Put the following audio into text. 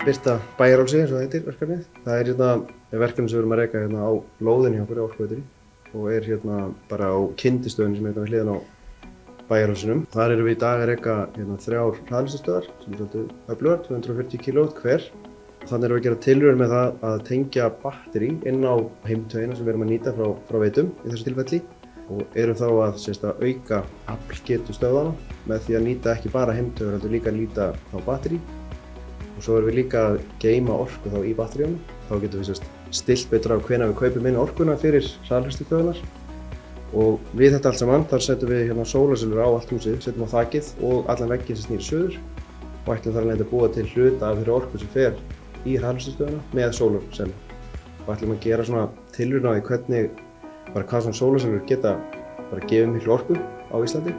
birta Bæjarálsi eins og það heitir verkefnið. Það er verkefni sem við erum að reka hérna á lóðinni hjá okkur á Orkuveitunni og er bara á kyndistöðinni sem við hliðina á Bæjarálsinum. Þar erum við í dag að reka 3 hraðlestastöðvar sem er svolítið öflugar, 240 kW hver. Þannig erum við að gera tilraun með það að tengja batteri inn á heimtaugina sem við erum að nýta frá Veitum í þessu tilfelli og erum þá að auka aflgetu stöðvanna með því að nýta ekki bara heimtaugur heldur líka að nýta þá batteri. Og svo erum við líka að geyma orku þá í batteríunum. Þá getum við stillt betur á hvenær við kaupum inn orkuna fyrir hraðhleðslustöðvarnar. Og við þetta allt saman, þar setjum við sólarsellur á allt húsið, setjum á þakið og allan vegginn sem snýr suður og ætlum þar að búa til hluta af þeirri orku sem fer í hraðhleðslustöðvarna með sólarsellum. Og ætlum að gera tilraun á því hvað svona sólarsellur geta gefið miklu orku á Íslandi.